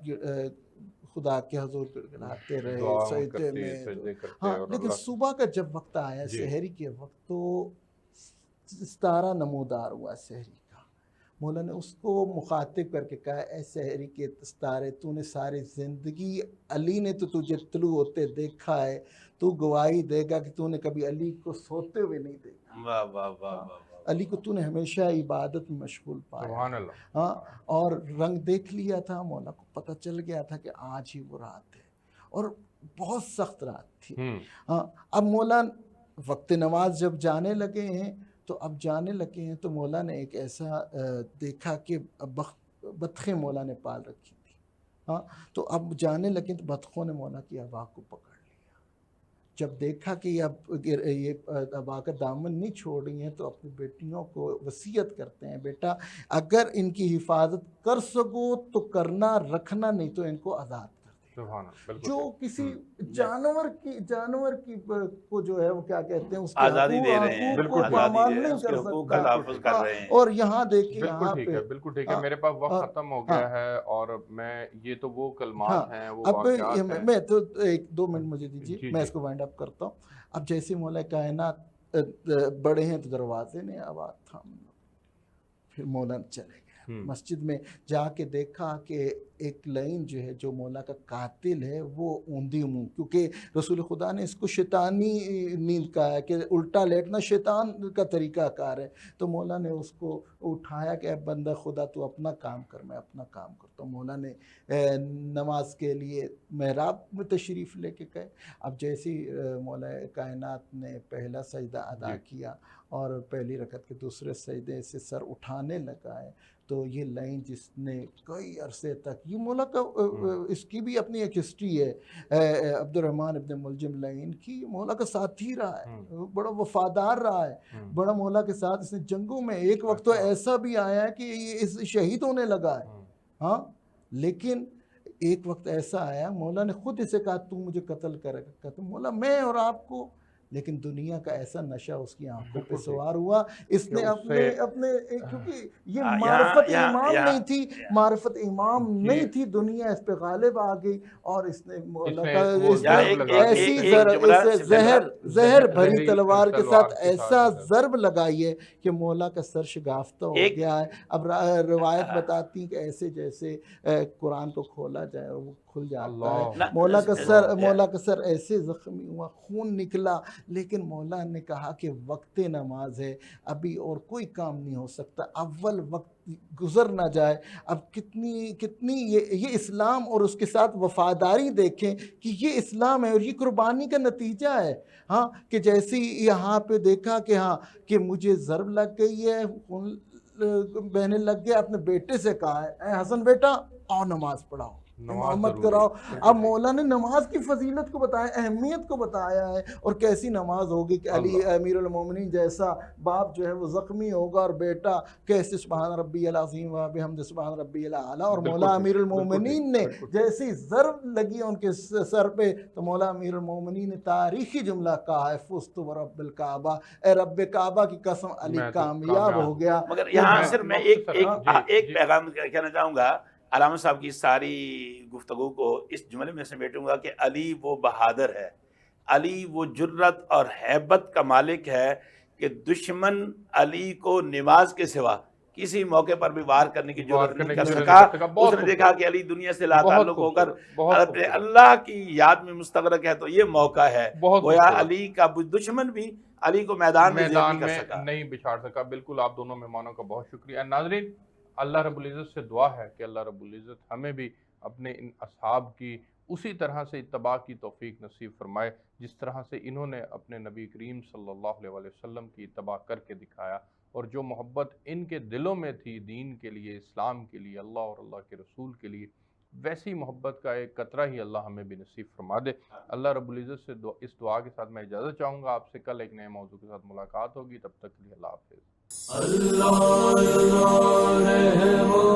Speaker 3: خدا کے حضور گڑگڑاتے رہے سجدے میں، ہاں، لیکن صبح کا جب وقت آیا سحری کے وقت تو ستارہ نمودار ہوا سحری کا۔ مولا نے اس کو مخاطب کر کے کہا اے سحری کے ستارے، تو نے ساری زندگی علی نے تو تجھے طلوع ہوتے دیکھا ہے، تو گواہی دے گا کہ تو نے کبھی علی کو سوتے ہوئے نہیں دیکھا۔ علی کو تو نے ہمیشہ عبادت میں مشغول پایا،
Speaker 2: سبحان اللہ،
Speaker 3: ہاں، اور رنگ دیکھ لیا تھا، مولا کو پتہ چل گیا تھا کہ آج ہی وہ رات ہے، اور بہت سخت رات تھی۔ ہاں، اب مولا وقت نماز جب جانے لگے ہیں تو تو مولا نے ایک ایسا دیکھا کہ بطخیں مولا نے پال رکھی تھی، ہاں، تو اب جانے لگے تو بطخوں نے مولا کی ابا کو پکڑ لیا۔ جب دیکھا کہ یہ ابا کا دامن نہیں چھوڑ رہی ہیں تو اپنی بیٹیوں کو وصیت کرتے ہیں، بیٹا اگر ان کی حفاظت کر سکو تو کرنا، رکھنا نہیں تو ان کو آزاد کر دے۔
Speaker 2: سبحان اللہ، بالکل
Speaker 3: جو کسی جانور کی کو جو ہے وہ کیا کہتے ہیں، اس کے
Speaker 4: آزادی دے رہے ہیں،
Speaker 3: حقوق کو
Speaker 2: بالکل
Speaker 3: پامال
Speaker 4: آزادی دے رہے ہیں،
Speaker 3: نہیں
Speaker 4: اس کے
Speaker 3: کر
Speaker 4: حقوق کا
Speaker 3: سکتا۔
Speaker 4: تحفظ کر رہے ہیں۔
Speaker 3: اور یہاں دیکھیں،
Speaker 2: بالکل
Speaker 3: یہاں
Speaker 2: ٹھیک
Speaker 3: پہ
Speaker 2: ہے، بالکل ٹھیک ہے، میرے پاس وقت ختم ہو گیا ہے، اور میں یہ تو وہ کلمات ہیں، وہ
Speaker 3: اب
Speaker 2: واقعات ہیں۔
Speaker 3: میں تو 1-2 منٹ مجھے دیجیے،
Speaker 2: جی
Speaker 3: میں
Speaker 2: جی،
Speaker 3: اس کو وائنڈ اپ کرتا ہوں۔ اب جیسے مولا کائنات بڑے ہیں تو دروازے نے آواز تھام لی، پھر مولا چلے گئے مسجد میں، جا کے دیکھا کہ ایک لائن جو ہے جو مولا کا قاتل ہے وہ اوندھی منہ، کیونکہ رسول خدا نے اس کو شیطانی نیند کہا ہے کہ الٹا لیٹنا شیطان کا طریقہ کار ہے، تو مولا نے اس کو اٹھایا کہ اے بندہ خدا تو اپنا کام کر، میں اپنا کام کرتا ہوں۔ مولا نے نماز کے لیے محراب میں تشریف لے کے گئے۔ اب جیسی مولا کائنات نے پہلا سجدہ ادا کیا اور پہلی رکعت کے دوسرے سجدے سے سر اٹھانے لگا ہے، تو یہ لائن جس نے کئی عرصے تک، یہ مولا کا اس کی بھی اپنی ایک ہسٹری ہے، عبد الرحمن ابن ملجم لائن کی، مولا کا ساتھی رہا ہے، بڑا وفادار رہا ہے، بڑا مولا کے ساتھ اس نے جنگوں میں، ایک وقت تو ایسا بھی آیا ہے کہ یہ شہید ہونے لگا ہے، ہاں، لیکن ایک وقت ایسا آیا مولا نے خود اسے کہا تو مجھے قتل کرے گا، کہتا مولا میں اور آپ کو، لیکن دنیا کا ایسا نشہ اس کی آنکھوں پہ سوار ہوا، اس نے اپنے کیونکہ یہ معرفت امام نہیں تھی، معرفت امام نہیں تھی، دنیا اس پہ غالب آ گئی، اور اس نے مولا کا ایسی زہر بھری تلوار کے ساتھ ایسا ضرب لگائی ہے کہ مولا کا سر شگافتہ ہو گیا ہے۔ اب روایت بتاتی ہیں کہ ایسے جیسے قرآن کو کھولا جائے وہ کھل جاتا ہے، مولا کا سر ایسے زخمی ہوا، خون نکلا، لیکن مولا نے کہا کہ وقت نماز ہے، ابھی اور کوئی کام نہیں ہو سکتا، اول وقت گزر نہ جائے۔ اب کتنی یہ اسلام اور اس کے ساتھ وفاداری دیکھیں کہ یہ اسلام ہے اور یہ قربانی کا نتیجہ ہے، ہاں، کہ جیسی یہاں پہ دیکھا کہ ہاں کہ مجھے ضرب لگ گئی ہے، بہنے لگ گیا، اپنے بیٹے سے کہا ہے اے حسن بیٹا آؤ نماز پڑھاؤ، امامت کراؤ۔ اب مولا نے نماز کی فضیلت کو بتایا، اہمیت کو بتایا ہے، اور کیسی نماز ہوگی کہ علی امیر المومنین جیسا باپ جو ہے وہ زخمی ہوگا اور بیٹا کیسے سبحان ربی العظیم و بحمد سبحان ربی الاعلی، اور مولا امیر المومنین نے جیسی ضرب لگی ان کے سر پہ تو مولا امیر المومنین نے تاریخی جملہ کہا ہے فزت برب الکعبہ، اے رب کعبہ کی قسم علی کامیاب ہو گیا۔
Speaker 4: مگر یہاں صرف میں ایک پیغام کہنا چاہوں گا، علامہ صاحب کی ساری گفتگو کو اس جملے میں سمیٹوں گا کہ علی وہ بہادر ہے، علی وہ جرت اور ہیبت کا مالک ہے کہ دشمن علی کو نماز کے سوا کسی موقع پر بھی وار کرنے کی جرت نہیں کر سکا۔ اس نے دیکھا کہ علی دنیا سے لا تعلق ہو کر اللہ کی یاد میں مستغرق ہے، تو یہ موقع ہے گویا علی کا دشمن بھی علی کو میدان میں
Speaker 2: نہیں بچھاڑ سکا۔ بالکل، آپ دونوں مہمانوں کا بہت شکریہ۔ ناظرین، اللہ رب العزت سے دعا ہے کہ اللہ رب العزت ہمیں بھی اپنے ان اصحاب کی اسی طرح سے اتباع کی توفیق نصیب فرمائے جس طرح سے انہوں نے اپنے نبی کریم صلی اللہ علیہ وسلم کی اتباع کر کے دکھایا، اور جو محبت ان کے دلوں میں تھی دین کے لیے، اسلام کے لیے، اللہ اور اللہ کے رسول کے لیے، ویسی محبت کا ایک قطرہ ہی اللہ ہمیں بھی نصیب فرما دے۔ اللہ رب العزت سے اس دعا کے ساتھ میں اجازت چاہوں گا، آپ سے کل ایک نئے موضوع کے ساتھ ملاقات ہوگی، تب تک کے لیے اللہ حافظ۔
Speaker 1: اللہ رحمان